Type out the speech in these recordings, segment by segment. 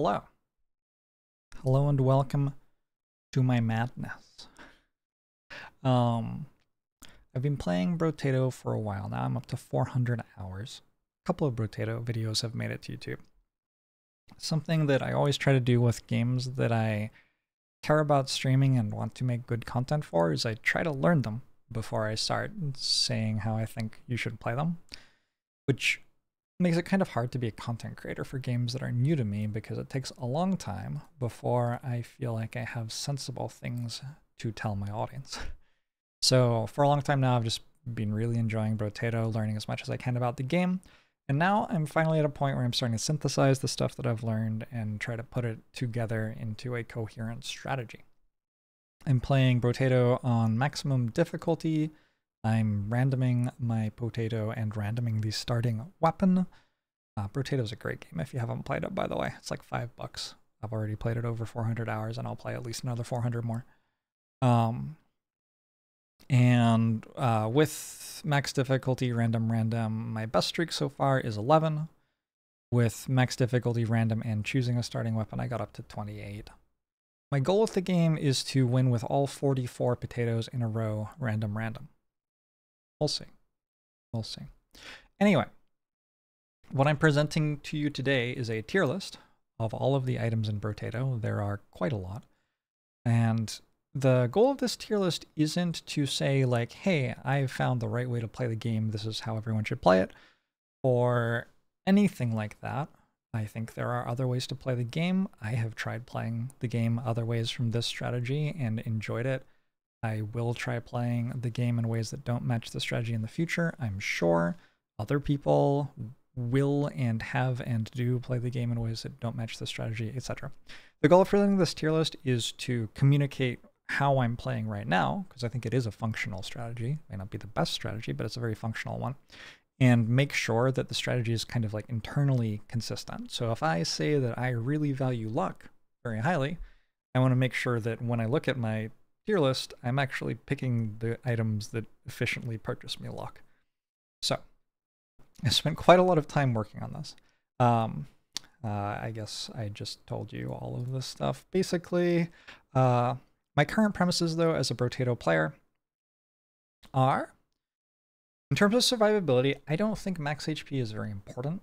Hello. Hello and welcome to my madness. I've been playing Brotato for a while now. I'm up to 400 hours. A couple of Brotato videos have made it to YouTube. Something that I always try to do with games that I care about streaming and want to make good content for is I try to learn them before I start saying how I think you should play them, which makes it kind of hard to be a content creator for games that are new to me because it takes a long time before I feel like I have sensible things to tell my audience. So for a long time now, I've just been really enjoying Brotato, learning as much as I can about the game. And now I'm finally at a point where I'm starting to synthesize the stuff that I've learned and try to put it together into a coherent strategy. I'm playing Brotato on maximum difficulty. I'm randoming my potato and randoming the starting weapon. Brotato's a great game if you haven't played it, by the way. It's like $5. I've already played it over 400 hours and I'll play at least another 400 more. With max difficulty, random, my best streak so far is 11. With max difficulty, random, and choosing a starting weapon, I got up to 28. My goal with the game is to win with all 44 potatoes in a row, random. We'll see. We'll see. Anyway, what I'm presenting to you today is a tier list of all of the items in Brotato. There are quite a lot. And the goal of this tier list isn't to say like, hey, I've found the right way to play the game, this is how everyone should play it, or anything like that. I think there are other ways to play the game. I have tried playing the game other ways from this strategy and enjoyed it. I will try playing the game in ways that don't match the strategy in the future. I'm sure other people will and have and do play the game in ways that don't match the strategy, etc. The goal of presenting this tier list is to communicate how I'm playing right now, because I think it is a functional strategy. It may not be the best strategy, but it's a very functional one. And make sure that the strategy is kind of like internally consistent. So if I say that I really value luck very highly, I want to make sure that when I look at my tier list, I'm actually picking the items that efficiently purchase me luck. So I spent quite a lot of time working on this. I guess I just told you all of this stuff. Basically, my current premises, though, as a Brotato player are, in terms of survivability, I don't think max HP is very important.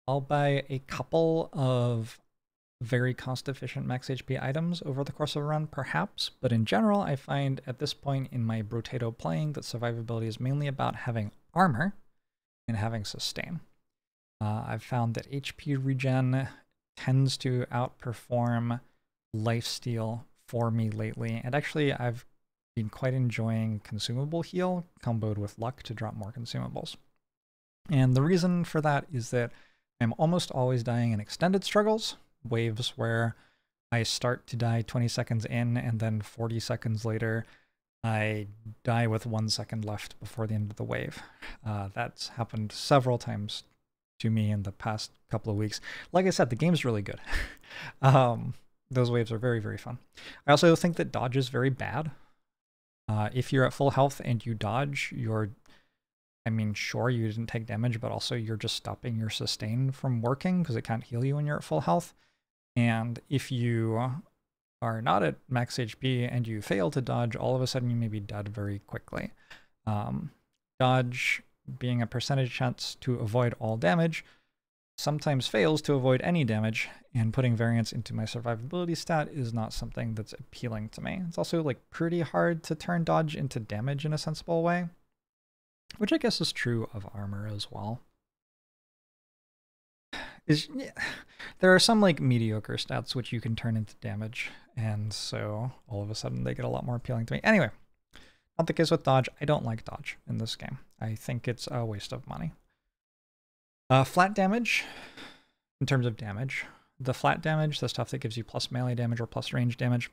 I'll buy a couple of very cost-efficient max HP items over the course of a run, perhaps, but in general, I find at this point in my Brotato playing that survivability is mainly about having armor and having sustain. I've found that HP regen tends to outperform lifesteal for me lately, and actually I've been quite enjoying consumable heal comboed with luck to drop more consumables. And the reason for that is that I'm almost always dying in extended struggles, waves where I start to die 20 seconds in and then 40 seconds later I die with 1 second left before the end of the wave. That's happened several times to me in the past couple of weeks. Like I said, the game's really good. Those waves are very, very fun. I also think that dodge is very bad. If you're at full health and you dodge, sure, you didn't take damage, but also you're just stopping your sustain from working because it can't heal you when you're at full health. And if you are not at max HP and you fail to dodge, all of a sudden you may be dead very quickly. Dodge being a percentage chance to avoid all damage sometimes fails to avoid any damage, and putting variance into my survivability stat is not something that's appealing to me. It's also like pretty hard to turn dodge into damage in a sensible way, which I guess is true of armor as well. There are some like mediocre stats which you can turn into damage, and so all of a sudden they get a lot more appealing to me. Anyway, not the case with dodge. I don't like dodge in this game. I think it's a waste of money. Flat damage, in terms of damage, the flat damage, the stuff that gives you plus melee damage or plus range damage,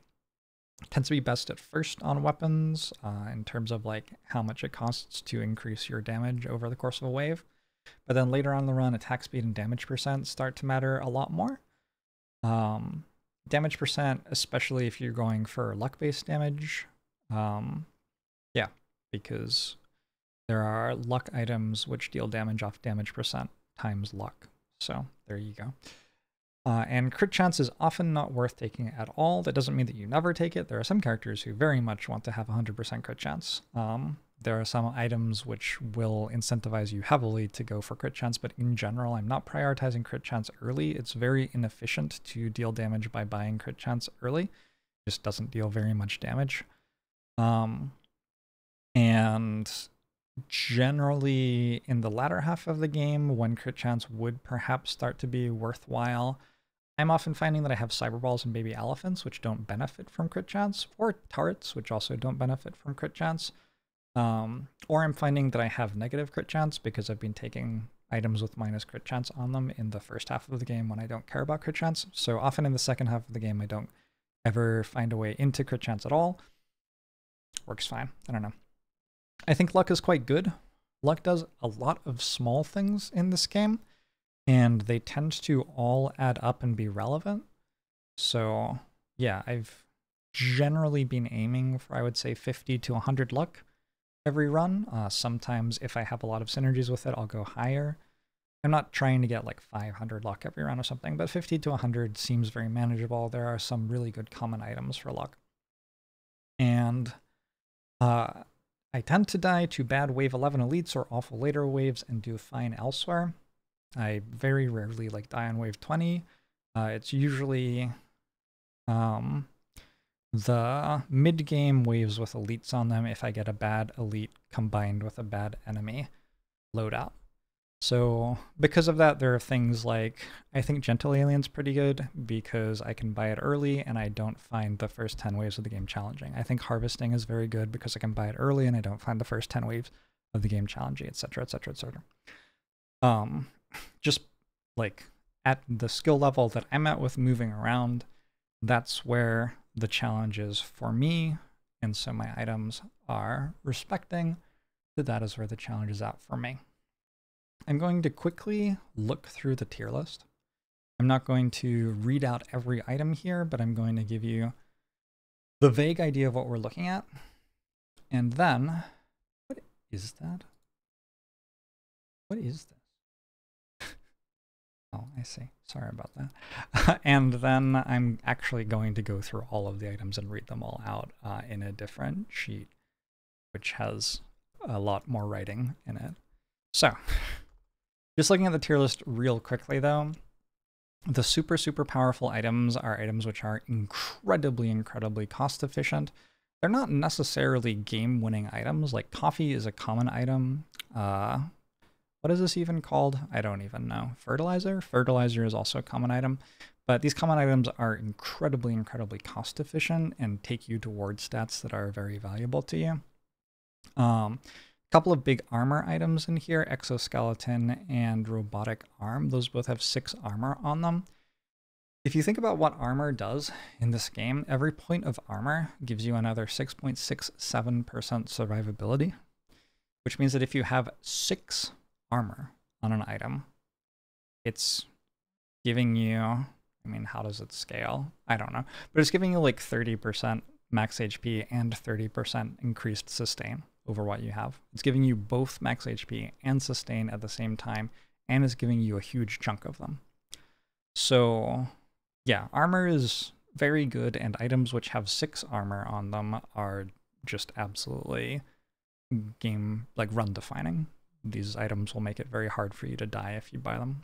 tends to be best at first on weapons in terms of like how much it costs to increase your damage over the course of a wave. But then later on in the run, attack speed and damage percent start to matter a lot more. Damage percent, especially if you're going for luck-based damage. Yeah, because there are luck items which deal damage off damage percent times luck. So there you go. And crit chance is often not worth taking at all. That doesn't mean that you never take it. There are some characters who very much want to have 100% crit chance. There are some items which will incentivize you heavily to go for crit chance, but in general, I'm not prioritizing crit chance early. It's very inefficient to deal damage by buying crit chance early. It just doesn't deal very much damage. And generally, in the latter half of the game, when crit chance would perhaps start to be worthwhile, I'm often finding that I have cyberballs and baby elephants, which don't benefit from crit chance, or turrets, which also don't benefit from crit chance. Or I'm finding that I have negative crit chance because I've been taking items with minus crit chance on them in the first half of the game when I don't care about crit chance. So often in the second half of the game, I don't ever find a way into crit chance at all. Works fine. I don't know. I think luck is quite good. Luck does a lot of small things in this game, and they tend to all add up and be relevant. So yeah, I've generally been aiming for, I would say, 50 to 100 luck every run. Sometimes if I have a lot of synergies with it, I'll go higher. I'm not trying to get like 500 luck every run or something, but 50 to 100 seems very manageable. There are some really good common items for luck. And I tend to die to bad wave 11 elites or awful later waves and do fine elsewhere. I very rarely like die on wave 20. It's usually the mid-game waves with elites on them if I get a bad elite combined with a bad enemy loadout. So because of that, there are things like, I think Gentle Alien's pretty good because I can buy it early and I don't find the first 10 waves of the game challenging. I think Harvesting is very good because I can buy it early and I don't find the first 10 waves of the game challenging, etc., etc., etc. Just like at the skill level that I'm at with moving around, that's where the challenge is for me, and so my items are respecting that is where the challenge is at for me. I'm going to quickly look through the tier list. I'm not going to read out every item here, but I'm going to give you the vague idea of what we're looking at. And then, what is that? What is this? Oh, I see. Sorry about that. And then I'm actually going to go through all of the items and read them all out in a different sheet, which has a lot more writing in it. So, just looking at the tier list real quickly though, the super, super powerful items are items which are incredibly, incredibly cost efficient. They're not necessarily game-winning items. Like coffee is a common item. What is this even called? I don't even know. Fertilizer? Fertilizer is also a common item. But these common items are incredibly, incredibly cost efficient and take you towards stats that are very valuable to you. Couple of big armor items in here, exoskeleton and robotic arm. Those both have 6 armor on them. If you think about what armor does in this game, every point of armor gives you another 6.67% survivability, which means that if you have 6 armor on an item, it's giving you, I mean, how does it scale? I don't know, but it's giving you like 30% max HP and 30% increased sustain over what you have. It's giving you both max HP and sustain at the same time, and is giving you a huge chunk of them. So yeah, armor is very good, and items which have 6 armor on them are just absolutely game, like, run defining. These items will make it very hard for you to die if you buy them.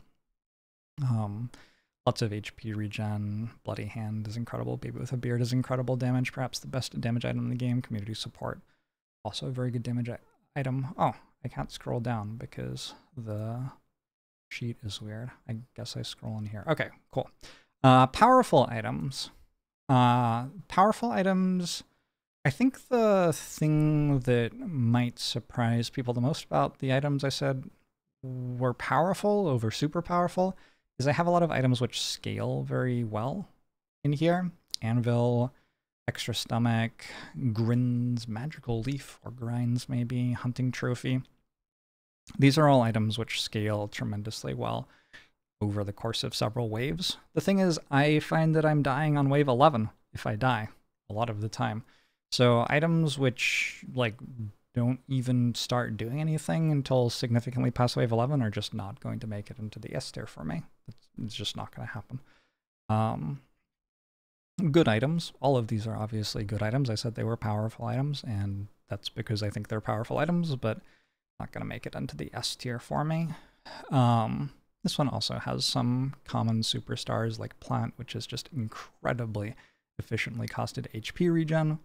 Lots of HP regen, Bloody Hand is incredible, Baby with a Beard is incredible damage, perhaps the best damage item in the game, Community Support. Also a very good damage item. Oh, I can't scroll down because the sheet is weird. I guess I scroll in here. Okay, cool. Powerful items. Powerful items, I think the thing that might surprise people the most about the items I said were powerful over super powerful is I have a lot of items which scale very well in here. Anvil, Extra Stomach, Grins, Magical Leaf, or Grinds maybe, Hunting Trophy. These are all items which scale tremendously well over the course of several waves. The thing is, I find that I'm dying on wave 11 if I die, a lot of the time. So items which, like, don't even start doing anything until significantly past wave 11 are just not going to make it into the S tier for me. It's just not going to happen. Good items. All of these are obviously good items. I said they were powerful items, and that's because I think they're powerful items, but not going to make it into the S tier for me. This one also has some common superstars like Plant, which is just incredibly efficiently costed HP regen.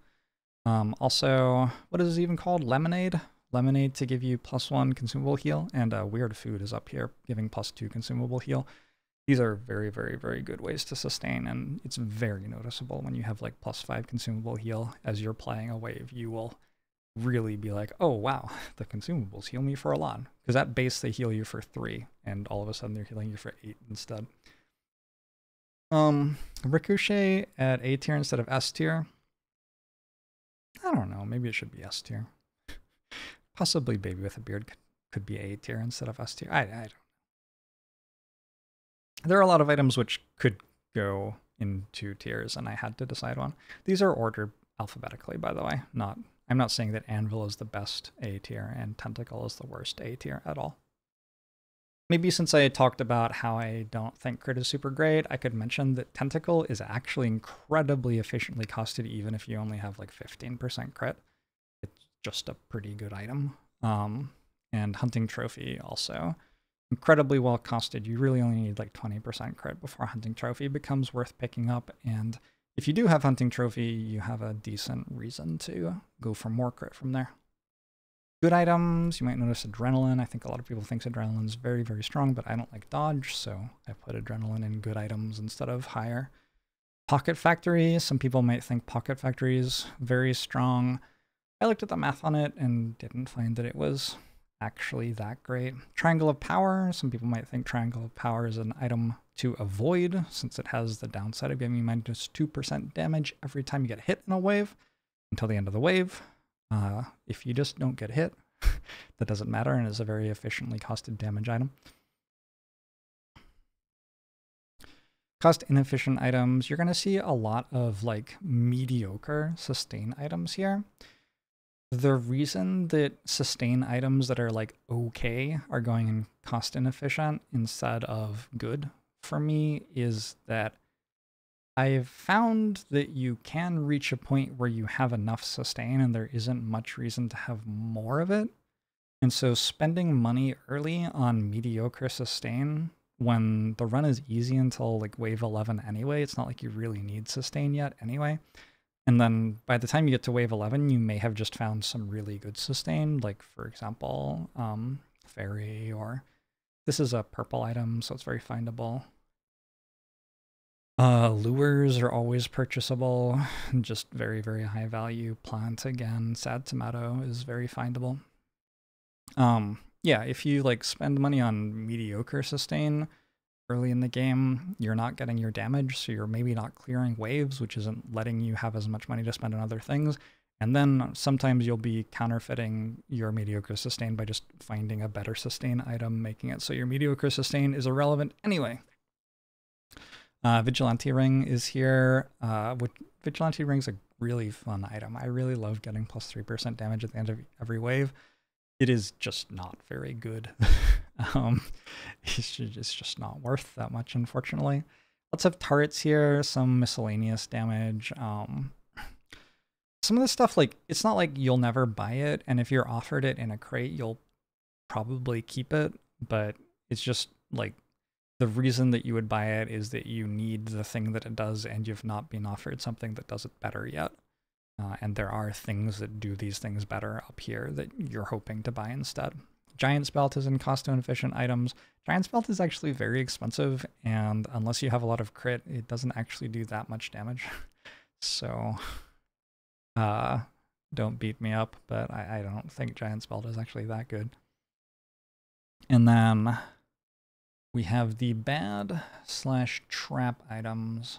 Also, what is it even called? Lemonade? Lemonade to give you +1 consumable heal, and Weird Food is up here, giving +2 consumable heal. These are very, very, very good ways to sustain, and it's very noticeable when you have like +5 consumable heal as you're playing a wave. You will really be like, oh wow, the consumables heal me for a lot. Because at base they heal you for 3, and all of a sudden they're healing you for 8 instead. Ricochet at A tier instead of S tier. I don't know, maybe it should be S tier. Possibly Baby with a Beard could be A tier instead of S tier. I don't know. There are a lot of items which could go in 2 tiers, and I had to decide one. These are ordered alphabetically, by the way. I'm not saying that Anvil is the best A tier and Tentacle is the worst A tier at all. Maybe since I talked about how I don't think crit is super great, I could mention that Tentacle is actually incredibly efficiently costed even if you only have like 15% crit. It's just a pretty good item. And Hunting Trophy also. Incredibly well costed. You really only need like 20% crit before Hunting Trophy becomes worth picking up, and if you do have Hunting Trophy, you have a decent reason to go for more crit from there. Good items, you might notice Adrenaline. I think a lot of people think Adrenaline is very, very strong, but I don't like dodge, so I put Adrenaline in good items instead of higher. Pocket Factory, some people might think Pocket Factory is very strong. I looked at the math on it and didn't find that it was actually that great. Triangle of Power, some people might think Triangle of Power is an item to avoid since it has the downside of giving you -2% damage every time you get hit in a wave until the end of the wave. If you just don't get hit, that doesn't matter and is a very efficiently costed damage item. Cost inefficient items, you're going to see a lot of like mediocre sustain items here. The reason that sustain items that are like okay are going in cost inefficient instead of good for me is that I've found that you can reach a point where you have enough sustain and there isn't much reason to have more of it. And so spending money early on mediocre sustain when the run is easy until like wave 11 anyway, it's not like you really need sustain yet anyway. And then by the time you get to wave 11, you may have just found some really good sustain, like for example, Fairy, or this is a purple item, so it's very findable. Lures are always purchasable, just very, very high value. Plant, again, Sad Tomato is very findable. Yeah, if you like spend money on mediocre sustain early in the game, you're not getting your damage, so you're maybe not clearing waves, which isn't letting you have as much money to spend on other things. And then sometimes you'll be counterfeiting your mediocre sustain by just finding a better sustain item, making it so your mediocre sustain is irrelevant anyway. Vigilante Ring is here. Vigilante Ring's a really fun item. I really love getting +3% damage at the end of every wave. It is just not very good. It's just not worth that much, unfortunately. Lots of turrets here, some miscellaneous damage. Some of the stuff, like, it's not like you'll never buy it, and if you're offered it in a crate, you'll probably keep it, but it's just, like, the reason that you would buy it is that you need the thing that it does, and you've not been offered something that does it better yet. And there are things that do these things better up here that you're hoping to buy instead. Giant's Belt is in cost-inefficient items. Giant's Belt is actually very expensive, and unless you have a lot of crit, it doesn't actually do that much damage. So, don't beat me up, but I don't think Giant's Belt is actually that good. And then we have the bad/trap items,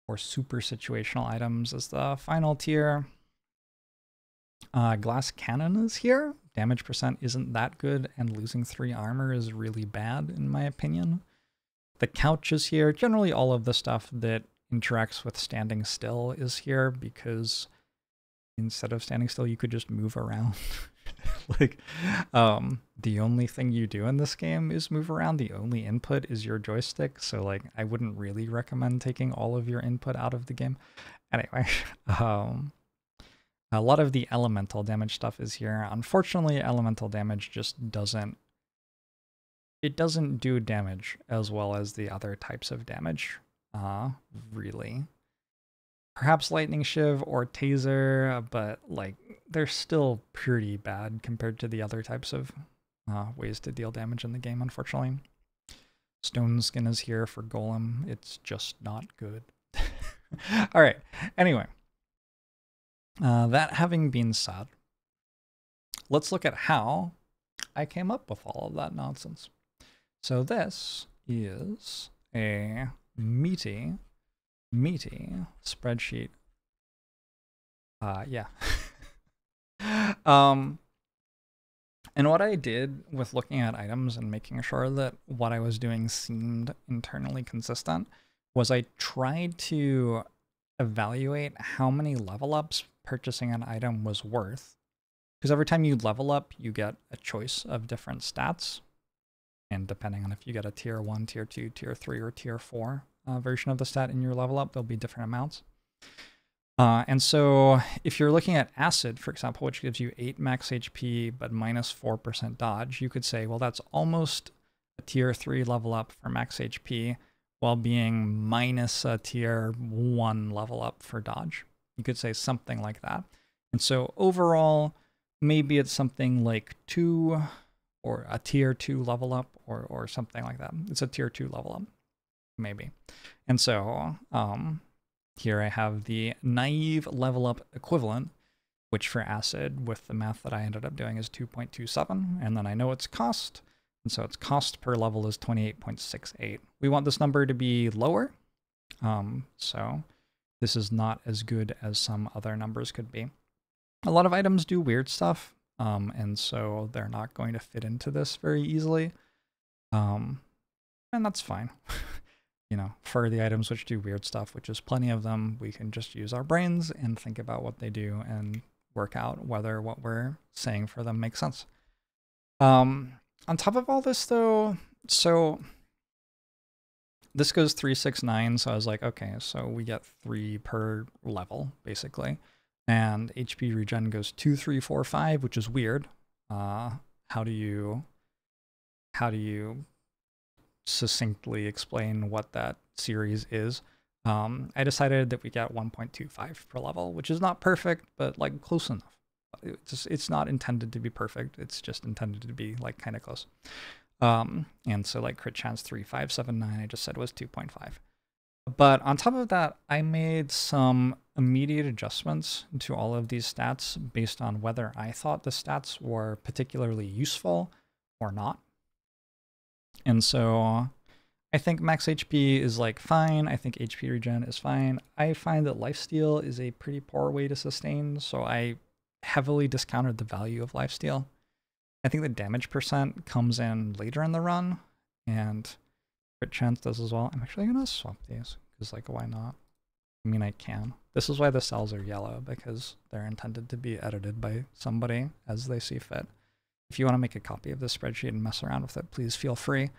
or super situational items as the final tier. Glass Cannon is here. Damage percent isn't that good, and losing 3 armor is really bad in my opinion. The Couch is here. Generally all of the stuff that interacts with standing still is here, because instead of standing still you could just move around. Like, the only thing you do in this game is move around. The only input is your joystick. So like, I wouldn't really recommend taking all of your input out of the game. Anyway, a lot of the elemental damage stuff is here. Unfortunately, elemental damage just doesn't do damage as well as the other types of damage, really. Perhaps Lightning Shiv or Taser, but like they're still pretty bad compared to the other types of ways to deal damage in the game, unfortunately. Stone Skin is here for Golem. It's just not good. All right, anyway. That having been said, let's look at how I came up with all of that nonsense. So this is a meaty spreadsheet. Yeah. And what I did with looking at items and making sure that what I was doing seemed internally consistent was I tried to evaluate how many level ups purchasing an item was worth. Because every time you level up, you get a choice of different stats. And depending on if you get a tier 1, tier 2, tier 3, or tier 4 version of the stat in your level up, there'll be different amounts. And so if you're looking at Acid, for example, which gives you 8 max HP but minus 4% dodge, you could say, well, that's almost a tier 3 level up for max HP while being minus a tier 1 level up for dodge. You could say something like that. And so overall, maybe it's something like 2 or a tier 2 level up or something like that. It's a tier 2 level up, maybe. And so here I have the naive level up equivalent, which for Acid with the math that I ended up doing is 2.27. And then I know its cost. And so its cost per level is 28.68. We want this number to be lower. So this is not as good as some other numbers could be. A lot of items do weird stuff. And so they're not going to fit into this very easily. And that's fine. You know, for the items which do weird stuff, which is plenty of them, we can just use our brains and think about what they do and work out whether what we're saying for them makes sense. On top of all this though, so this goes 3, 6, 9. So I was like, okay, so we get 3 per level basically. And HP regen goes 2, 3, 4, 5, which is weird. How do you succinctly explain what that series is? I decided that we get 1.25 per level, which is not perfect, but like close enough. It's not intended to be perfect. It's just intended to be like kind of close. And so like crit chance 3, 5, 7, 9, I just said was 2.5. But on top of that, I made some immediate adjustments to all of these stats based on whether I thought the stats were particularly useful or not. And so I think max HP is like fine. I think HP regen is fine. I find that lifesteal is a pretty poor way to sustain, so I heavily discounted the value of lifesteal. I think the damage percent comes in later in the run, and crit chance does as well. I'm actually going to swap these, because like, why not? I mean, I can. This is why the cells are yellow, because they're intended to be edited by somebody as they see fit. If you want to make a copy of this spreadsheet and mess around with it, please feel free.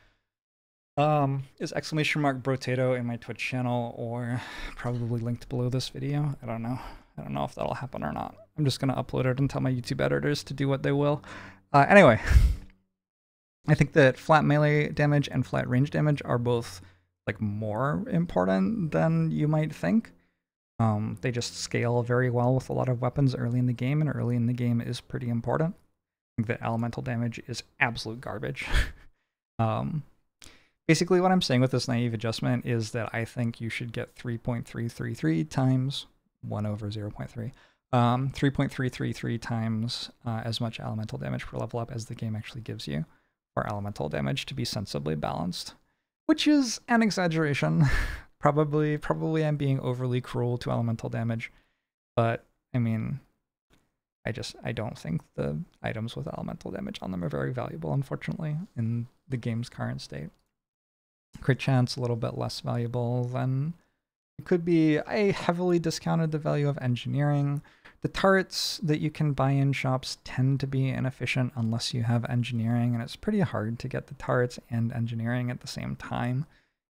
Is !Brotato in my Twitch channel, or probably linked below this video? I don't know. I don't know if that'll happen or not. I'm just going to upload it and tell my YouTube editors to do what they will. Anyway, I think that flat melee damage and flat range damage are both like more important than you might think. They just scale very well with a lot of weapons early in the game, and early in the game is pretty important. I think that elemental damage is absolute garbage. Basically what I'm saying with this naive adjustment is that I think you should get 3.333 times 1 over 0.3. 3.333 times as much elemental damage per level up as the game actually gives you for elemental damage to be sensibly balanced, which is an exaggeration. Probably I'm being overly cruel to elemental damage, but I mean, I don't think the items with elemental damage on them are very valuable, unfortunately, in the game's current state. Crit chance a little bit less valuable than It could be I heavily discounted the value of engineering. The turrets that you can buy in shops tend to be inefficient unless you have engineering, and it's pretty hard to get the turrets and engineering at the same time.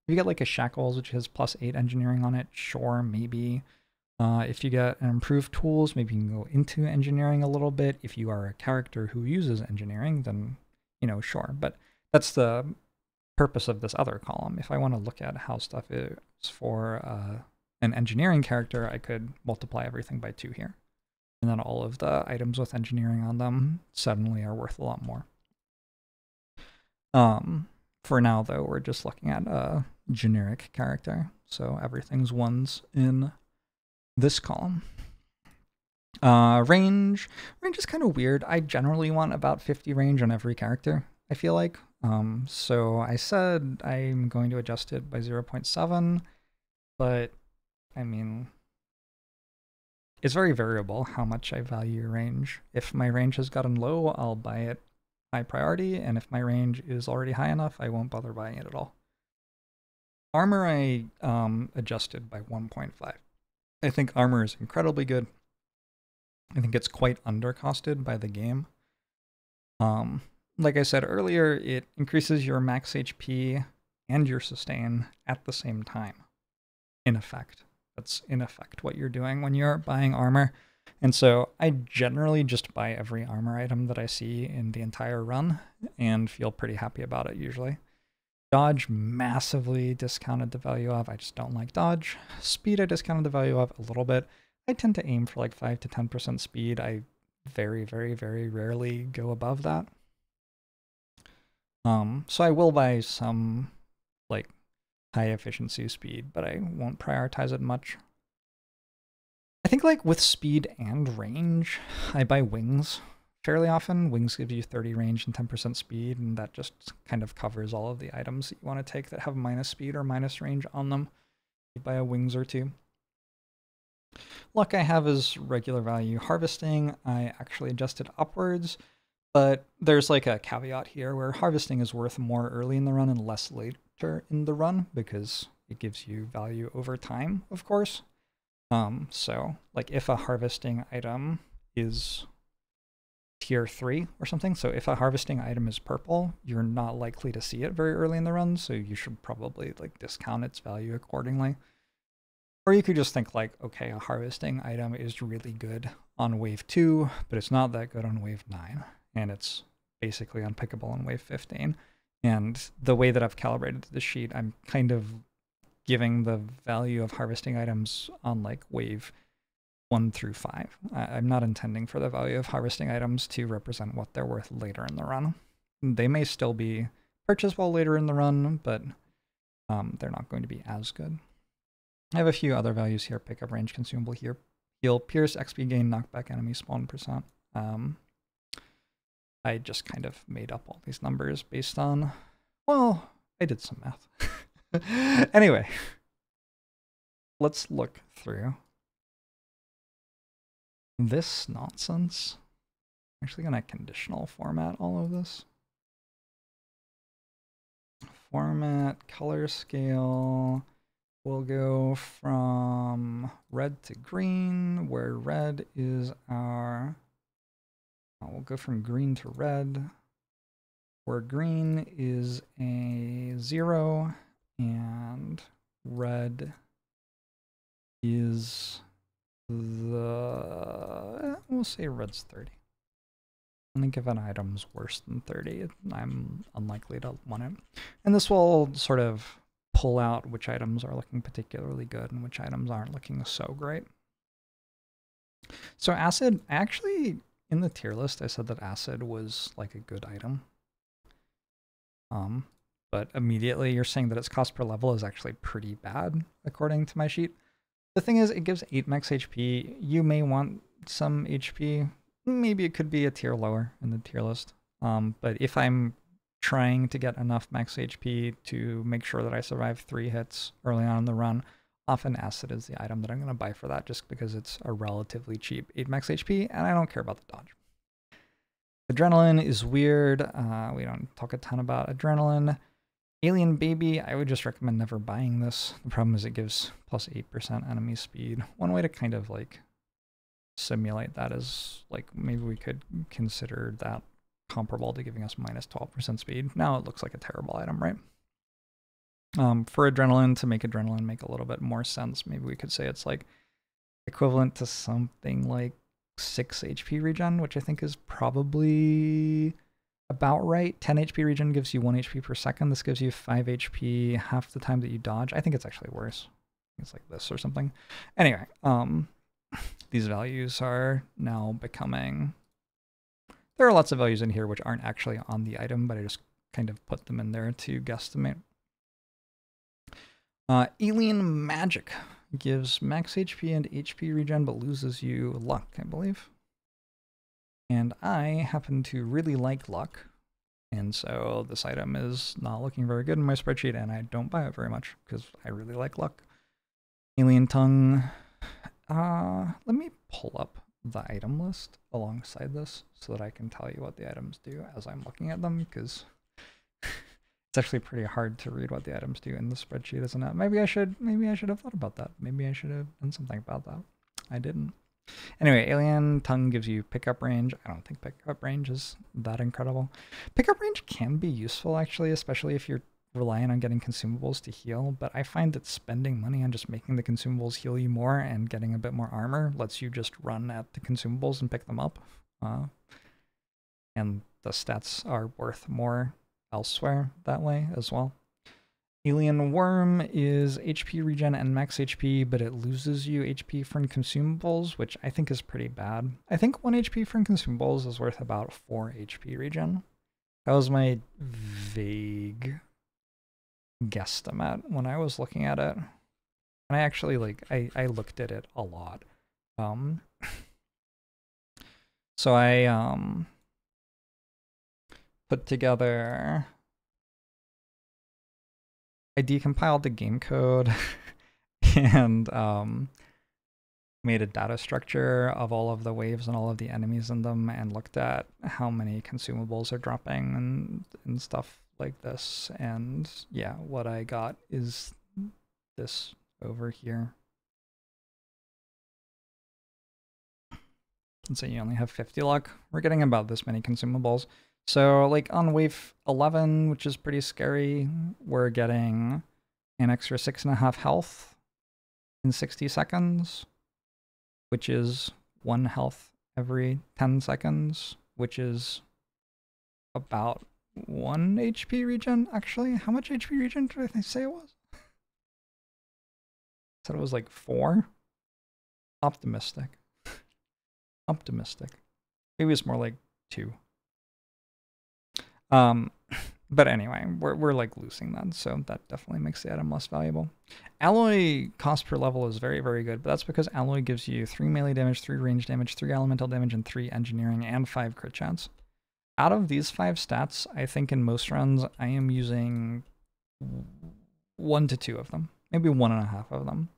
If you get like a Shackles, which has +8 engineering on it, sure, maybe. If you get an improved tools, maybe you can go into engineering a little bit. If you are a character who uses engineering, then, you know, sure. But that's the purpose of this other column. If I want to look at how stuff is for an engineering character, I could multiply everything by 2 here. And then all of the items with engineering on them suddenly are worth a lot more. For now, though, we're just looking at a generic character. So everything's 1s in this column. Range is kind of weird. I generally want about 50 range on every character, I feel like. So I said I'm going to adjust it by 0.7, but I mean, it's very variable how much I value range. If my range has gotten low, I'll buy it high priority, and if my range is already high enough, I won't bother buying it at all. Armor I adjusted by 1.5. I think armor is incredibly good. I think it's quite undercosted by the game. Like I said earlier, it increases your max HP and your sustain at the same time, in effect. That's in effect what you're doing when you're buying armor. And so I generally just buy every armor item that I see in the entire run and feel pretty happy about it usually. Dodge, massively discounted the value of. I just don't like dodge. Speed, I discounted the value of a little bit. I tend to aim for like 5 to 10% speed. I very, very, very rarely go above that. So I will buy some like high efficiency speed, but I won't prioritize it much. I think like with speed and range, I buy wings fairly often. Wings give you 30 range and 10% speed, and that just kind of covers all of the items that you want to take that have minus speed or minus range on them. You buy a wings or 2. Luck I have is regular value. Harvesting, I actually adjusted upwards, but there's like a caveat here where harvesting is worth more early in the run and less later in the run because it gives you value over time, of course. So like if a harvesting item is tier 3 or something, so if a harvesting item is purple, you're not likely to see it very early in the run, so you should probably like discount its value accordingly. Or you could just think like, okay, a harvesting item is really good on wave 2, but it's not that good on wave 9, and it's basically unpickable on wave 15. And the way that I've calibrated the sheet, I'm kind of giving the value of harvesting items on like wave 1 through 5. I'm not intending for the value of harvesting items to represent what they're worth later in the run. They may still be purchasable later in the run, but they're not going to be as good. I have a few other values here. Pickup range, consumable here, heal, pierce, XP gain, knockback enemy spawn %. I just kind of made up all these numbers based on, well, I did some math. Anyway, let's look through this nonsense. I'm actually going to conditional format all of this. Format, color scale. We'll go from red to green, where red is our... we'll go from green to red, where green is a 0, and red is the... we'll say red's 30. I think if an item's worse than 30, I'm unlikely to want it. And this will sort of pull out which items are looking particularly good and which items aren't looking so great. So acid, actually, in the tier list, I said that acid was like a good item. But immediately you're saying that its cost per level is actually pretty bad, according to my sheet. The thing is, it gives 8 max HP. You may want some HP. Maybe it could be a tier lower in the tier list. But if I'm trying to get enough max HP to make sure that I survive 3 hits early on in the run, often acid is the item that I'm going to buy for that, just because it's a relatively cheap 8 max HP, and I don't care about the dodge. Adrenaline is weird. We don't talk a ton about adrenaline. Alien Baby, I would just recommend never buying this. The problem is it gives plus 8% enemy speed. One way to kind of like simulate that is like maybe we could consider that comparable to giving us minus 12% speed. Now it looks like a terrible item, right? For adrenaline, to make adrenaline make a little bit more sense, maybe we could say it's like equivalent to something like 6 HP regen, which I think is probably about right. 10 HP regen gives you 1 HP per second. This gives you 5 HP half the time that you dodge. I think it's actually worse. It's like this or something. Anyway, these values are now becoming... There are lots of values in here which aren't actually on the item, but I just kind of put them in there to guesstimate. Alien Magic gives max HP and HP regen, but loses you luck, I believe. And I happen to really like luck, and so this item is not looking very good in my spreadsheet, and I don't buy it very much because I really like luck. Alien Tongue. Let me pull up the item list alongside this so that I can tell you what the items do as I'm looking at them, because it's actually pretty hard to read what the items do in the spreadsheet, isn't it? Maybe I should have thought about that. Maybe I should have done something about that. I didn't. Anyway, Alien Tongue gives you pickup range. I don't think pickup range is that incredible. Pickup range can be useful, actually, especially if you're relying on getting consumables to heal, but I find that spending money on just making the consumables heal you more and getting a bit more armor lets you just run at the consumables and pick them up. And the stats are worth more elsewhere that way as well. Alien Worm is HP regen and max HP, but it loses you HP from consumables, which I think is pretty bad. I think 1 HP from consumables is worth about 4 HP regen. That was my vague guesstimate when I was looking at it. And I actually, like, I looked at it a lot. So I put together... I decompiled the game code and made a data structure of all of the waves and all of the enemies in them, and looked at how many consumables are dropping and stuff like this. And yeah, what I got is this over here. And so you only have 50 luck. We're getting about this many consumables. So like on wave 11, which is pretty scary, we're getting an extra 6.5 health in 60 seconds, which is 1 health every 10 seconds, which is about 1 HP regen, actually. How much HP regen did I say it was? I said it was like 4? Optimistic. Optimistic. Maybe it's more like 2. But anyway, we're like losing that, so that definitely makes the item less valuable. Alloy cost per level is very, very good, but that's because Alloy gives you 3 melee damage, 3 range damage, 3 elemental damage, and 3 engineering, and 5 crit chance. Out of these 5 stats, I think in most runs, I am using 1 to 2 of them, maybe 1.5 of them.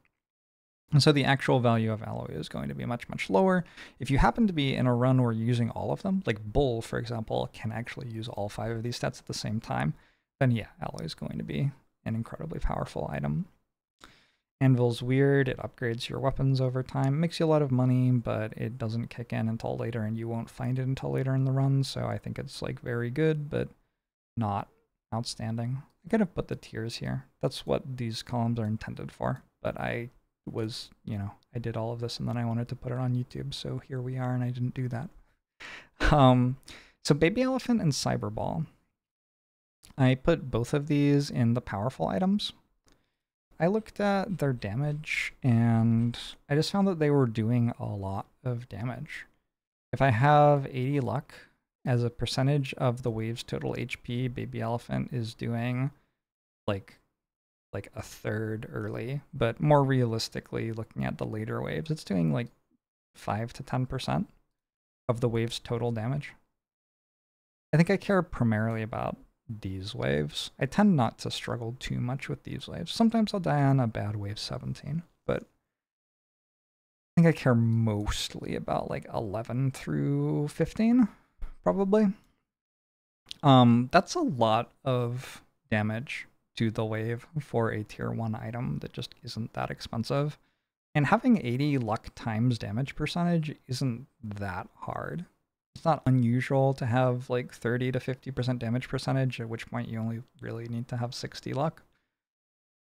And so the actual value of Alloy is going to be much, much lower. If you happen to be in a run where you're using all of them, like Bull, for example, can actually use all 5 of these stats at the same time, then yeah, Alloy is going to be an incredibly powerful item. Anvil's weird. It upgrades your weapons over time. Makes you a lot of money, but it doesn't kick in until later, and you won't find it until later in the run, so I think it's like very good, but not outstanding. I could have put the tiers here. That's what these columns are intended for, but I was, you know, I did all of this and then I wanted to put it on YouTube, so here we are, and I didn't do that. So Baby Elephant and Cyberball. I put both of these in the powerful items. I looked at their damage and I just found that they were doing a lot of damage. If I have 80 luck as a percentage of the wave's total HP, Baby Elephant is doing like a third early, but more realistically, looking at the later waves, it's doing like 5 to 10% of the wave's total damage. I think I care primarily about these waves. I tend not to struggle too much with these waves. Sometimes I'll die on a bad wave 17, but I think I care mostly about like 11 through 15, probably. That's a lot of damage to the wave for a tier 1 item that just isn't that expensive. And having 80 luck times damage percentage isn't that hard. It's not unusual to have like 30 to 50% damage percentage, at which point you only really need to have 60 luck.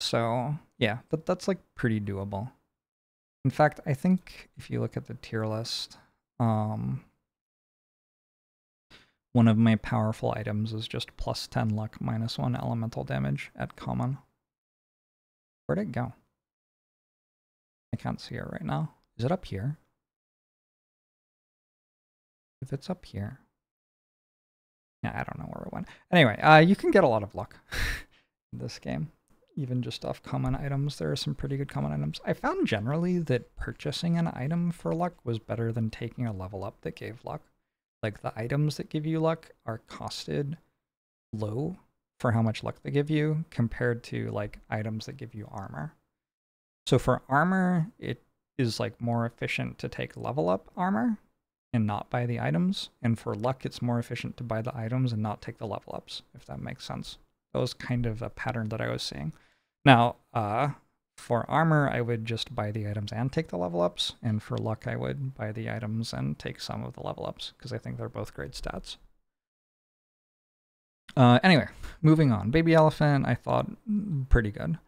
So yeah, that's like pretty doable. In fact, I think if you look at the tier list, one of my powerful items is just plus 10 luck, minus 1 elemental damage at common. Where'd it go? I can't see it right now. Is it up here? If it's up here. Yeah, I don't know where it went. Anyway, you can get a lot of luck in this game. Even just off common items, there are some pretty good common items. I found generally that purchasing an item for luck was better than taking a level up that gave luck. Like, the items that give you luck are costed low for how much luck they give you compared to like items that give you armor. So for armor, it is like more efficient to take level up armor and not buy the items. And for luck, it's more efficient to buy the items and not take the level ups, if that makes sense. That was kind of a pattern that I was seeing. Now, for armor, I would just buy the items and take the level ups. And for luck, I would buy the items and take some of the level ups, because I think they're both great stats. Anyway, moving on. Baby Elephant, I thought pretty good.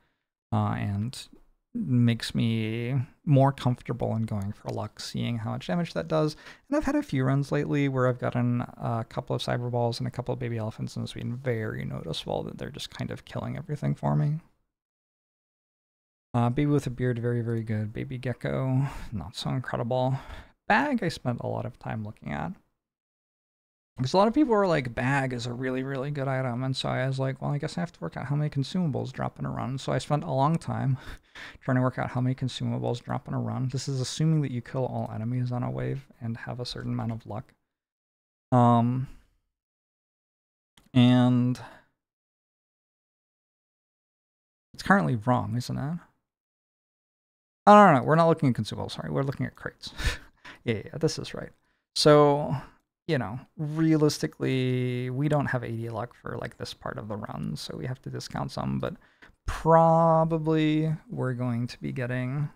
And makes me more comfortable in going for luck, seeing how much damage that does. And I've had a few runs lately where I've gotten a couple of cyber balls and a couple of baby elephants, and it's been very noticeable that they're just kind of killing everything for me. Baby with a beard, very, very good. Baby gecko, not so incredible. Bag, I spent a lot of time looking at. Because a lot of people were like, bag is a really, really good item. And so I was like, well, I guess I have to work out how many consumables drop in a run. So I spent a long time trying to work out how many consumables drop in a run. This is assuming that you kill all enemies on a wave and have a certain amount of luck. And it's currently wrong, isn't it? Oh, no, we're not looking at consumables. Sorry, we're looking at crates. yeah, this is right. So, you know, realistically, we don't have 80 luck for like this part of the run, so we have to discount some, but probably we're going to be getting,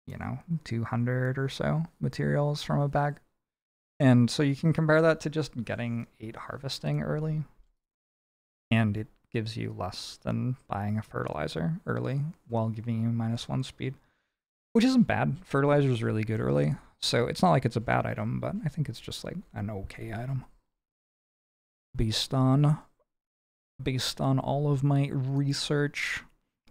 you know, 200 or so materials from a bag. And so you can compare that to just getting 8 harvesting early, and it gives you less than buying a fertilizer early while giving you -1 speed, which isn't bad. Fertilizer is really good early. So it's not like it's a bad item, but I think it's just like an okay item. Based on all of my research,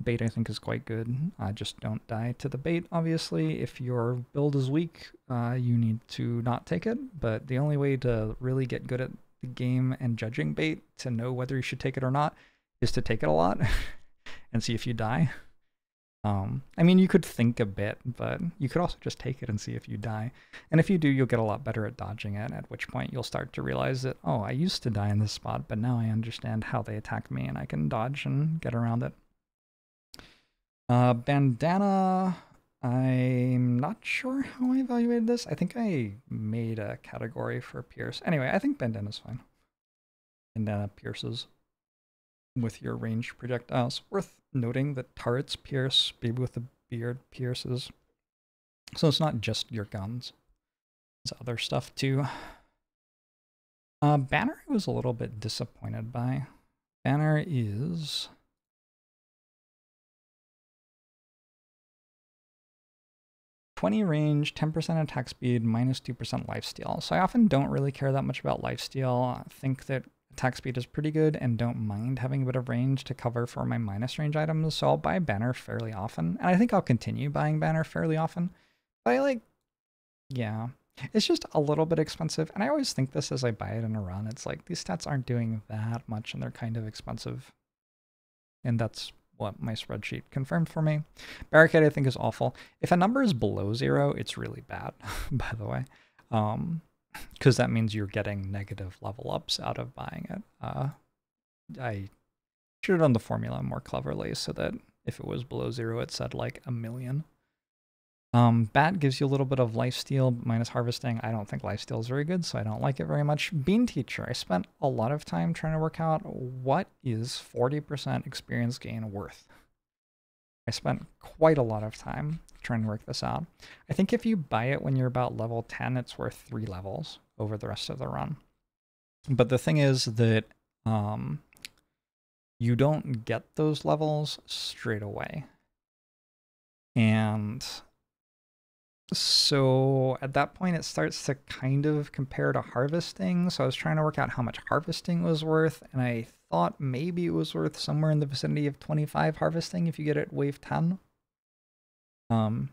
bait I think is quite good. Just don't die to the bait, obviously. If your build is weak, you need to not take it. But the only way to really get good at the game and judging bait to know whether you should take it or not is to take it a lot and see if you die. I mean, you could think a bit, but you could also just take it and see if you die. And if you do, you'll get a lot better at dodging it, at which point you'll start to realize that, oh, I used to die in this spot, but now I understand how they attack me and I can dodge and get around it. Bandana, I'm not sure how I evaluated this. I think I made a category for pierce. Anyway, I think bandana's fine. Bandana pierces with your ranged projectiles. Worth noting that turrets pierce, baby with a beard pierces. So it's not just your guns. It's other stuff too. Banner I was a little bit disappointed by. Banner is 20 range, 10% attack speed, -2% lifesteal. So I often don't really care that much about lifesteal. I think that attack speed is pretty good and don't mind having a bit of range to cover for my minus range items, so I'll buy banner fairly often, and I think I'll continue buying banner fairly often. But yeah, it's just a little bit expensive, and I always think this as I buy it in a run. It's like, these stats aren't doing that much and they're kind of expensive. And that's what my spreadsheet confirmed for me. Barricade I think is awful. If a number is below 0, it's really bad, by the way. Because that means you're getting negative level ups out of buying it. I should have done the formula more cleverly so that if it was below 0, it said like 1,000,000. Bat gives you a little bit of lifesteal minus harvesting. I don't think lifesteal is very good, so I don't like it very much. Bean Teacher. I spent a lot of time trying to work out what is 40% experience gain worth. I spent quite a lot of time trying to work this out. I think if you buy it when you're about level 10, it's worth 3 levels over the rest of the run. But the thing is that you don't get those levels straight away. And so at that point, it starts to kind of compare to harvesting. So I was trying to work out how much harvesting was worth, and I thought maybe it was worth somewhere in the vicinity of 25 harvesting if you get it wave 10. It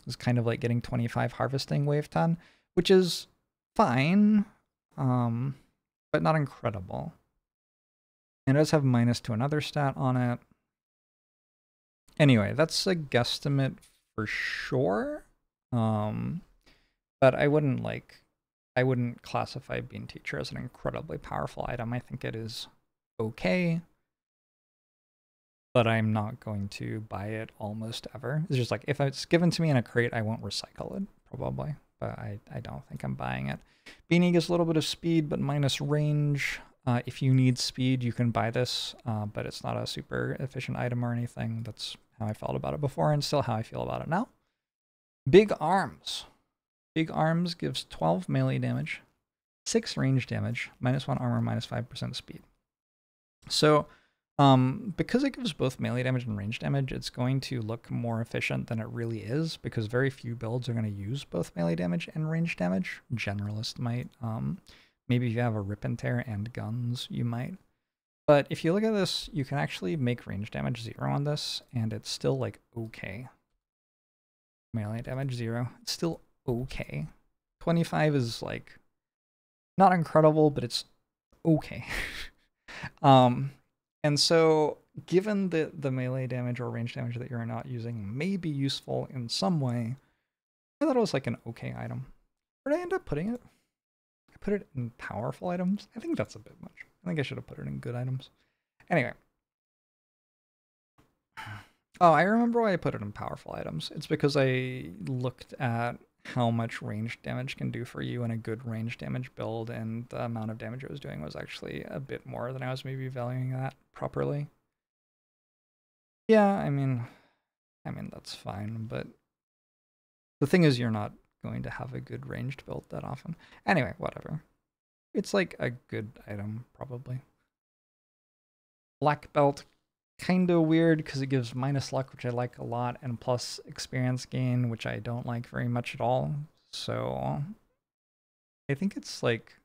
was kind of like getting 25 harvesting wave 10, which is fine, but not incredible. And it does have minus to another stat on it. Anyway, that's a guesstimate for sure. But I wouldn't classify Bean Teacher as an incredibly powerful item. I think it is okay, but I'm not going to buy it almost ever. It's just like, if it's given to me in a crate, I won't recycle it, probably, but I don't think I'm buying it. Beanie gives a little bit of speed, but minus range. If you need speed, you can buy this, but it's not a super efficient item or anything. That's how I felt about it before, and still how I feel about it now. Big Arms. Big Arms gives 12 melee damage, 6 range damage, minus 1 armor, minus 5% speed. So, because it gives both melee damage and range damage, it's going to look more efficient than it really is, because very few builds are going to use both melee damage and range damage. Generalist might. Maybe if you have a Rip and Tear and guns, you might. But if you look at this, you can actually make range damage 0 on this, and it's still, like, okay. Melee damage 0. It's still okay. 25 is, like, not incredible, but it's okay. And so, given that the melee damage or range damage that you're not using may be useful in some way, I thought it was, like, an okay item. Where did I end up putting it? I put it in powerful items? I think that's a bit much. I think I should have put it in good items. Anyway. Oh, I remember why I put it in powerful items. It's because I looked at how much range damage can do for you in a good range damage build, and the amount of damage it was doing was actually a bit more than I was maybe valuing that properly. Yeah, I mean that's fine, but the thing is, you're not going to have a good ranged build that often. Anyway, whatever. It's like a good item, probably. Black Belt, kind of weird because it gives minus luck, which I like a lot, and plus experience gain, which I don't like very much at all. So I think it's like,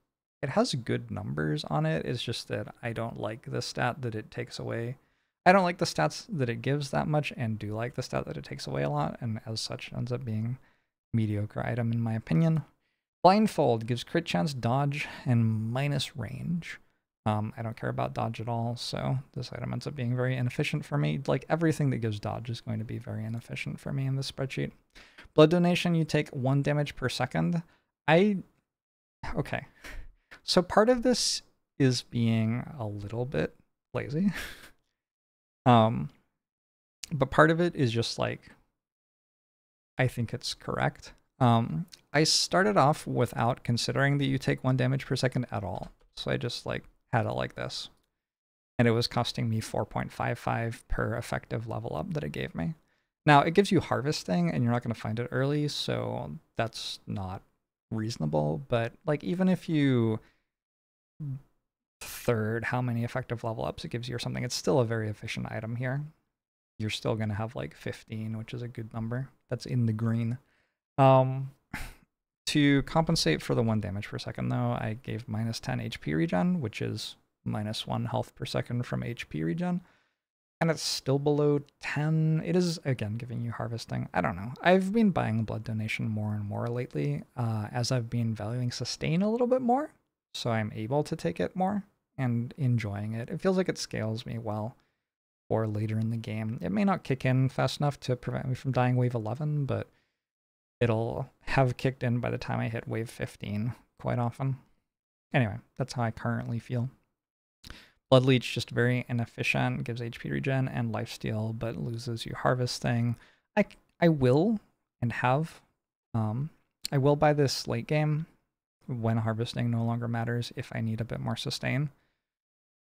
it has good numbers on it. It's just that I don't like the stat that it takes away. I don't like the stats that it gives that much, and do like the stat that it takes away a lot, and as such ends up being a mediocre item in my opinion. Blindfold gives crit chance, dodge, and minus range. I don't care about dodge at all, so this item ends up being very inefficient for me. Like, everything that gives dodge is going to be very inefficient for me in this spreadsheet. Blood donation, you take 1 damage per second. Okay. So part of this is being a little bit lazy. But part of it is just like, I think it's correct. I started off without considering that you take 1 damage per second at all. So I just like had it like this. And it was costing me 4.55 per effective level up that it gave me. Now, it gives you harvesting, and you're not going to find it early, so that's not reasonable. But like, even if you third how many effective level ups it gives you or something, it's still a very efficient item here. You're still going to have like 15, which is a good number. That's in the green. To compensate for the 1 damage per second, though, I gave minus 10 HP regen, which is minus 1 health per second from HP regen. And it's still below 10. It is, again, giving you harvesting. I don't know. I've been buying blood donation more and more lately, as I've been valuing sustain a little bit more. So I'm able to take it more and enjoying it. It feels like it scales me well for later in the game. It may not kick in fast enough to prevent me from dying wave 11, but it'll have kicked in by the time I hit wave 15 quite often. Anyway, that's how I currently feel. Blood Leech, just very inefficient, gives HP regen and lifesteal, but loses you harvesting. I will and have. I will buy this late game when harvesting no longer matters if I need a bit more sustain.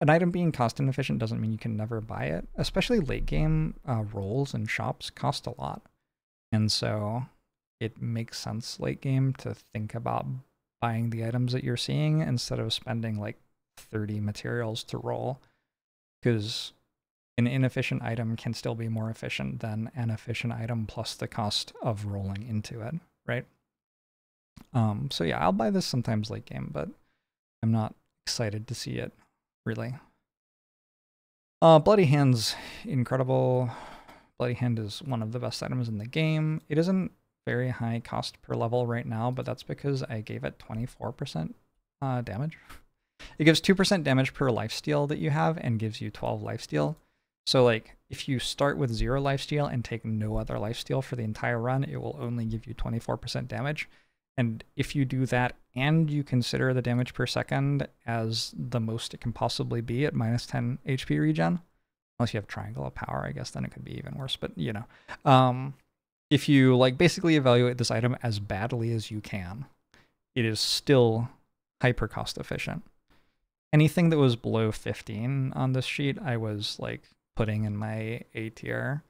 An item being cost inefficient doesn't mean you can never buy it, especially late game rolls and shops cost a lot. And so it makes sense late game to think about buying the items that you're seeing instead of spending like 30 materials to roll, because an inefficient item can still be more efficient than an efficient item plus the cost of rolling into it, right? So yeah, I'll buy this sometimes late game, but I'm not excited to see it, really. Bloody Hand's incredible. Bloody Hand is one of the best items in the game. It isn't very high cost per level right now, but that's because I gave it 24% damage. It gives 2% damage per lifesteal that you have and gives you 12 lifesteal. So like if you start with 0 lifesteal and take no other lifesteal for the entire run, it will only give you 24% damage. And if you do that and you consider the damage per second as the most it can possibly be at minus 10 HP regen, unless you have Triangle of Power, I guess then it could be even worse, but you know. If you like basically evaluate this item as badly as you can, it is still hyper cost efficient. Anything that was below 15 on this sheet, I was like putting in my A tier,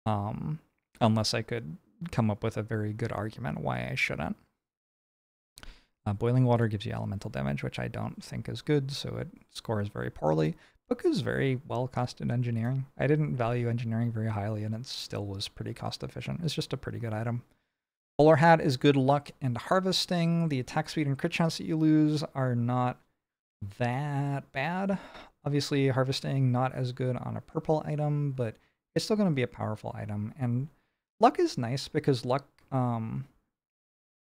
unless I could come up with a very good argument why I shouldn't. Boiling Water gives you elemental damage, which I don't think is good, so it scores very poorly. Book is very well costed engineering. I didn't value engineering very highly, and it still was pretty cost efficient. It's just a pretty good item. Bowler Hat is good luck and harvesting. The attack speed and crit chance that you lose are not that bad. Obviously, harvesting not as good on a purple item, but it's still going to be a powerful item. And luck is nice because luck,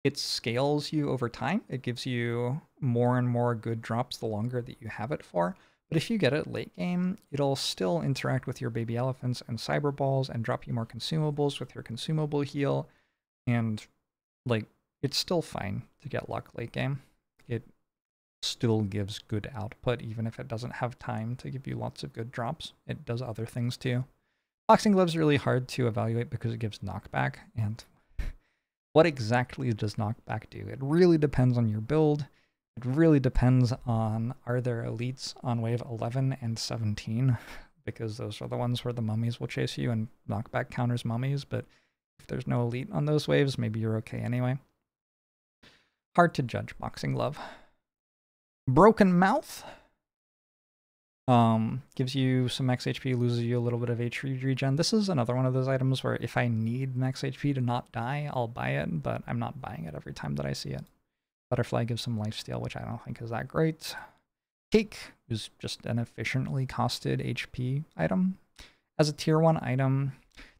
it scales you over time. It gives you more and more good drops the longer that you have it for. But if you get it late game, it'll still interact with your baby elephants and cyber balls and drop you more consumables with your consumable heal. And like, it's still fine to get luck late game. It still gives good output, even if it doesn't have time to give you lots of good drops. It does other things too. Boxing Glove's really hard to evaluate because it gives knockback, and what exactly does knockback do? It really depends on your build. It really depends on, are there elites on wave 11 and 17? Because those are the ones where the mummies will chase you and knockback counters mummies, but if there's no elite on those waves, maybe you're okay anyway. Hard to judge Boxing Glove. Broken Mouth gives you some max HP, loses you a little bit of HP regen. This is another one of those items where if I need max HP to not die, I'll buy it, but I'm not buying it every time that I see it. Butterfly gives some lifesteal, which I don't think is that great. Cake is just an efficiently costed HP item. As a tier 1 item,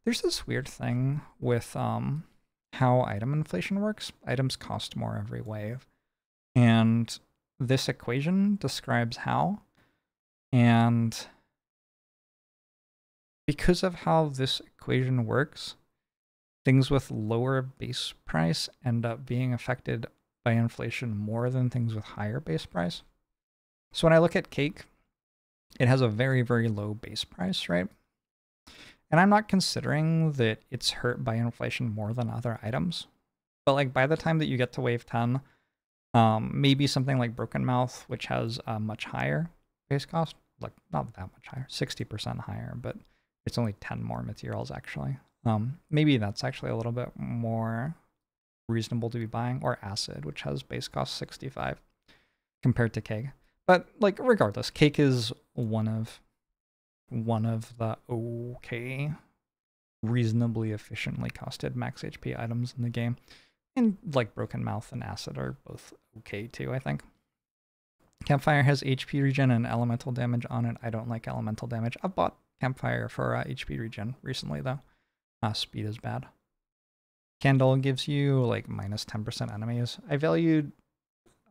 there's this weird thing with how item inflation works. Items cost more every wave. And this equation describes how. And because of how this equation works, things with lower base price end up being affected by inflation more than things with higher base price. So when I look at Cake, it has a very, very low base price, right? And I'm not considering that it's hurt by inflation more than other items. But like by the time that you get to wave 10, maybe something like Broken Mouth, which has a much higher base cost, like not that much higher, 60% higher, but it's only 10 more materials actually. Maybe that's actually a little bit more reasonable to be buying, or Acid, which has base cost 65 compared to Cake. But like regardless, Cake is one of the okay, reasonably efficiently costed max HP items in the game. And like Broken Mouth and Acid are both okay too, I think. Campfire has HP regen and elemental damage on it. I don't like elemental damage. I've bought Campfire for HP regen recently though. Speed is bad. Candle gives you like minus 10% enemies. I valued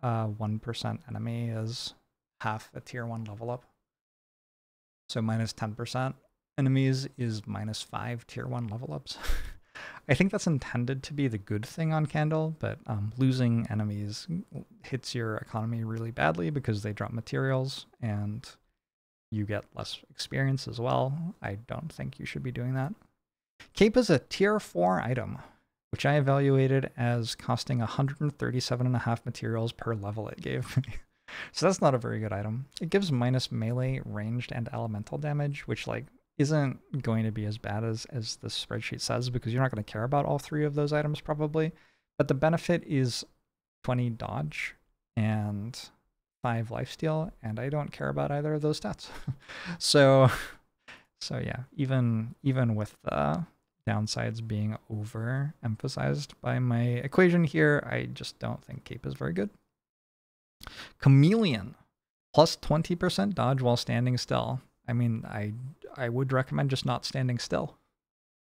1% enemy as half a tier 1 level up. So minus 10% enemies is minus 5 tier 1 level ups. I think that's intended to be the good thing on Candle, but losing enemies hits your economy really badly because they drop materials and you get less experience as well. I don't think you should be doing that. Cape is a tier 4 item. which I evaluated as costing 137.5 materials per level it gave me. So that's not a very good item. It gives minus melee, ranged, and elemental damage, which like isn't going to be as bad as the spreadsheet says, because you're not going to care about all 3 of those items probably. But the benefit is 20 dodge and 5 lifesteal, and I don't care about either of those stats. So yeah, even with the downsides being overemphasized by my equation here, I just don't think Cape is very good. Chameleon, plus 20% dodge while standing still. I mean, I would recommend just not standing still.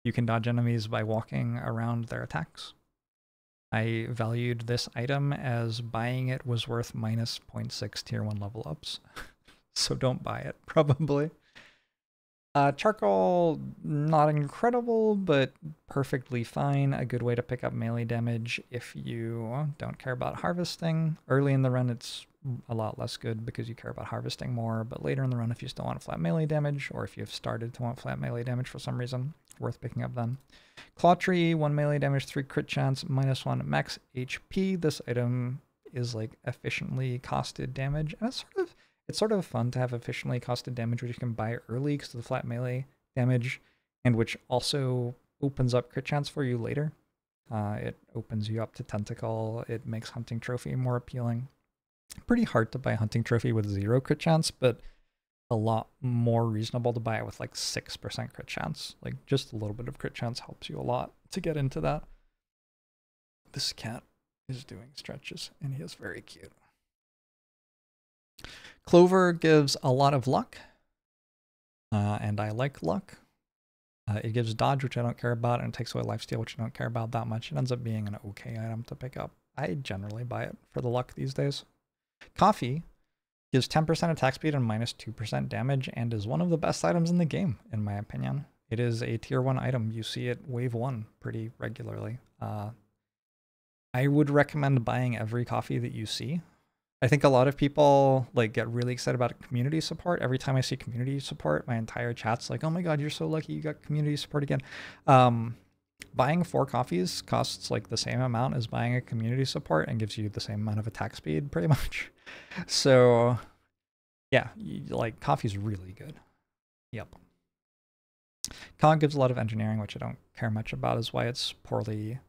You can dodge enemies by walking around their attacks. I valued this item as buying it was worth minus 0.6 tier 1 level ups. So don't buy it, probably. Charcoal, not incredible, but perfectly fine. A good way to pick up melee damage if you don't care about harvesting. Early in the run, it's a lot less good because you care about harvesting more, but later in the run, if you still want flat melee damage, or if you've started to want flat melee damage for some reason, worth picking up then. Claw Tree, 1 melee damage, 3 crit chance, minus 1 max HP. This item is like efficiently costed damage, and it's sort of fun to have efficiently costed damage which you can buy early because of the flat melee damage, and which also opens up crit chance for you later. It opens you up to Tentacle. It makes Hunting Trophy more appealing. Pretty hard to buy Hunting Trophy with 0 crit chance, but a lot more reasonable to buy it with like 6% crit chance. Like just a little bit of crit chance helps you a lot to get into that. This cat is doing stretches and he is very cute. Clover gives a lot of luck, and I like luck. It gives dodge, which I don't care about, and it takes away lifesteal, which I don't care about that much. It ends up being an okay item to pick up. I generally buy it for the luck these days. Coffee gives 10% attack speed and minus 2% damage, and is one of the best items in the game, in my opinion. It is a tier 1 item. You see it wave 1 pretty regularly. I would recommend buying every coffee that you see. I think a lot of people like get really excited about community support. Every time I see community support, my entire chat's like, oh my god, you're so lucky you got community support again. Buying 4 coffees costs like the same amount as buying a community support and gives you the same amount of attack speed pretty much. So yeah, like coffee's really good. Yep. Cog gives a lot of engineering, which I don't care much about, is why it's poorly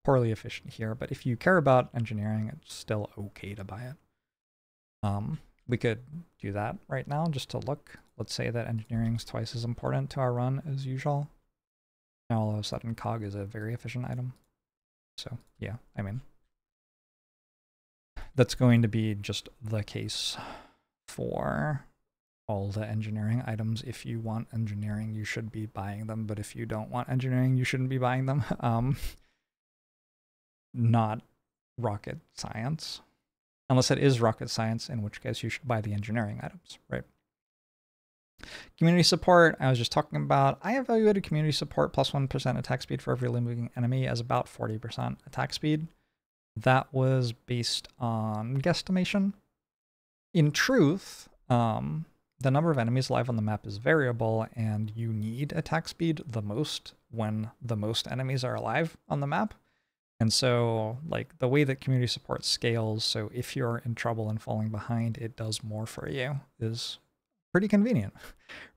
efficient here, but if you care about engineering, it's still okay to buy it. We could do that right now just to look. Let's say that engineering is twice as important to our run as usual. Now all of a sudden Cog is a very efficient item. So yeah, I mean, that's going to be just the case for all the engineering items. If you want engineering, you should be buying them, but if you don't want engineering, you shouldn't be buying them. Not rocket science, unless it is rocket science, in which case you should buy the engineering items, right? Community support, I was just talking about. I evaluated community support plus 1% attack speed for every living enemy as about 40% attack speed. That was based on guesstimation. In truth, the number of enemies alive on the map is variable, and you need attack speed the most when the most enemies are alive on the map. And so, like, the way that community support scales, so if you're in trouble and falling behind, it does more for you, is pretty convenient.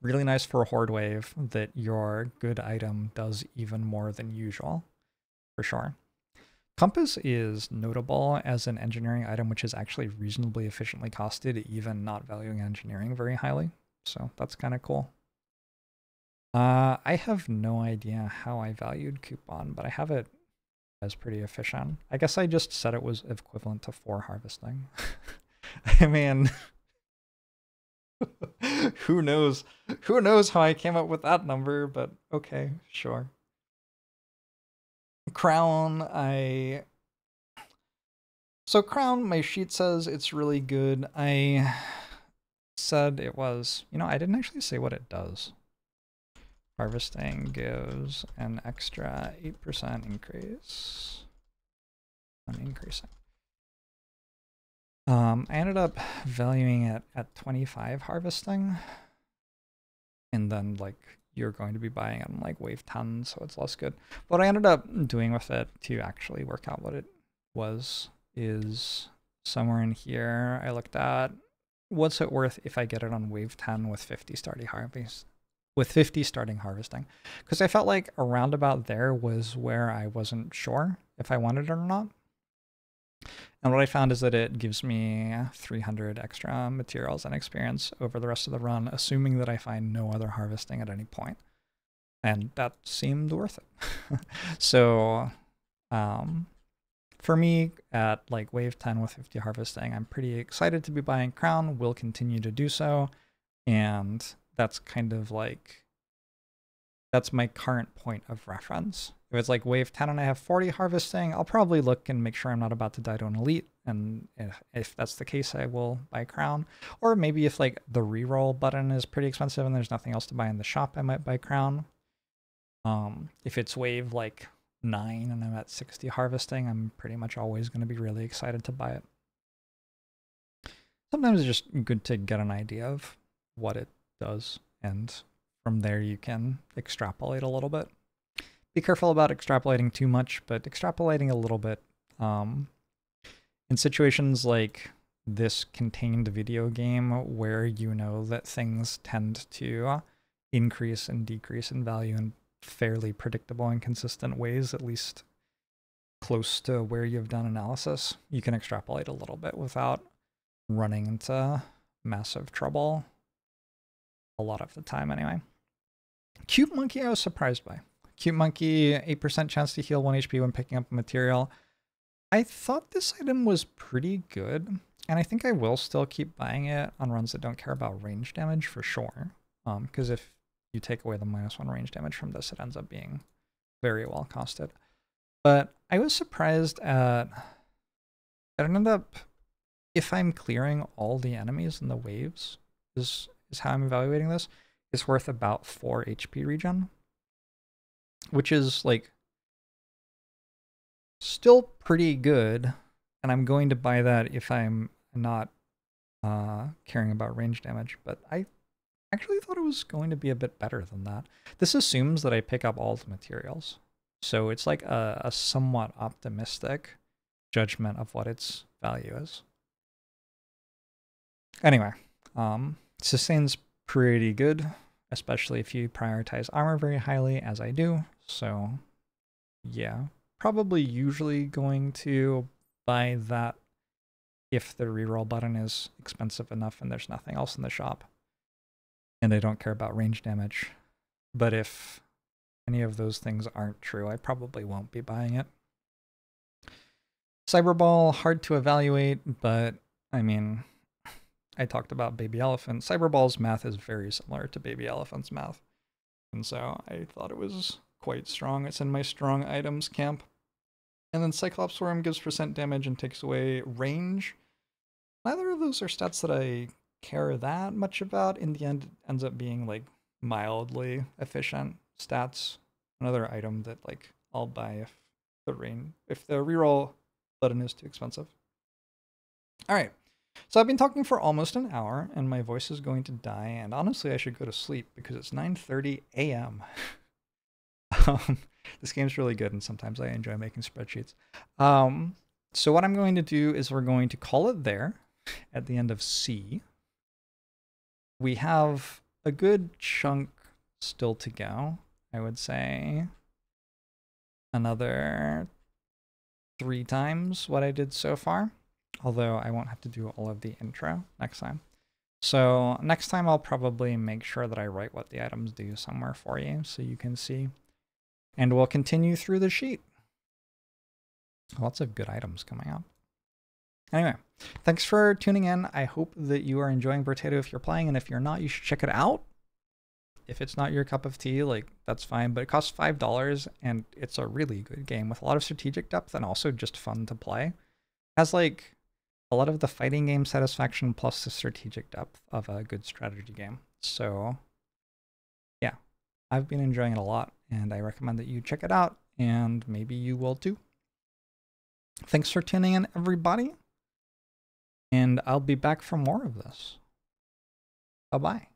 Really nice for a horde wave that your good item does even more than usual, for sure. Compass is notable as an engineering item, which is actually reasonably efficiently costed, even not valuing engineering very highly. So that's kind of cool. I have no idea how I valued Coupon, but I have it as pretty efficient. I guess I just said it was equivalent to 4 harvesting. I mean, who knows how I came up with that number, but okay, sure. Crown, so Crown, my sheet says it's really good. I said it was, I didn't actually say what it does. Harvesting gives an extra 8% increase. I'm increasing. I ended up valuing it at 25 harvesting. And then, like, you're going to be buying it on like wave 10, so it's less good. What I ended up doing with it to actually work out what it was is somewhere in here I looked at what's it worth if I get it on wave 10 with 50 starting harvesting, because I felt like around about there was where I wasn't sure if I wanted it or not. And what I found is that it gives me 300 extra materials and experience over the rest of the run, assuming that I find no other harvesting at any point. And that seemed worth it. So for me, at like wave 10 with 50 harvesting, I'm pretty excited to be buying Crown, will continue to do so. And that's kind of like, that's my current point of reference. If it's like wave 10 and I have 40 harvesting, I'll probably look and make sure I'm not about to die to an elite. And if that's the case, I will buy Crown. Or maybe if like the reroll button is pretty expensive and there's nothing else to buy in the shop, I might buy Crown. If it's wave like 9 and I'm at 60 harvesting, I'm pretty much always going to be really excited to buy it. Sometimes it's just good to get an idea of what it does, and from there you can extrapolate a little bit. Be careful about extrapolating too much, but extrapolating a little bit. In situations like this contained video game where you know that things tend to increase and decrease in value in fairly predictable and consistent ways, at least close to where you've done analysis, you can extrapolate a little bit without running into massive trouble a lot of the time anyway. Cute Monkey I was surprised by. Cute Monkey, 8% chance to heal 1 HP when picking up a material. I thought this item was pretty good, and I think I will still keep buying it on runs that don't care about range damage for sure. Because if you take away the -1 range damage from this, it ends up being very well costed. But I was surprised at, it ended up, if I'm clearing all the enemies in the waves, is how I'm evaluating this, is worth about 4 HP regen, which is like still pretty good, and I'm going to buy that if I'm not caring about range damage, but I actually thought it was going to be a bit better than that. This assumes that I pick up all the materials, so it's like a somewhat optimistic judgment of what its value is. Anyway, sustain's pretty good, especially if you prioritize armor very highly, as I do. So yeah, probably usually going to buy that if the reroll button is expensive enough and there's nothing else in the shop and I don't care about range damage. But if any of those things aren't true, I probably won't be buying it. Cyberball, hard to evaluate, but I mean, I talked about Baby Elephant. Cyberball's math is very similar to Baby Elephant's math, and so I thought it was quite strong. It's in my strong items camp. And then Cyclops Worm gives % damage and takes away range. Neither of those are stats that I care that much about. In the end, it ends up being like mildly efficient stats. Another item that like I'll buy if the reroll button is too expensive. All right. So I've been talking for almost an hour and my voice is going to die, and honestly I should go to sleep because it's 9:30 a.m. This game's really good and sometimes I enjoy making spreadsheets. So what I'm going to do is we're going to call it there at the end of C. We have a good chunk still to go. I would say another 3 times what I did so far. Although I won't have to do all of the intro next time. So next time I'll probably make sure that I write what the items do somewhere for you so you can see. And we'll continue through the sheet. Lots of good items coming up. Anyway, thanks for tuning in. I hope that you are enjoying Brotato if you're playing, and if you're not, you should check it out. If it's not your cup of tea, like, that's fine, but it costs $5 and it's a really good game with a lot of strategic depth and also just fun to play. It has like a lot of the fighting game satisfaction plus the strategic depth of a good strategy game. So yeah, I've been enjoying it a lot and I recommend that you check it out, and maybe you will too. Thanks for tuning in, everybody, and I'll be back for more of this. Bye-bye.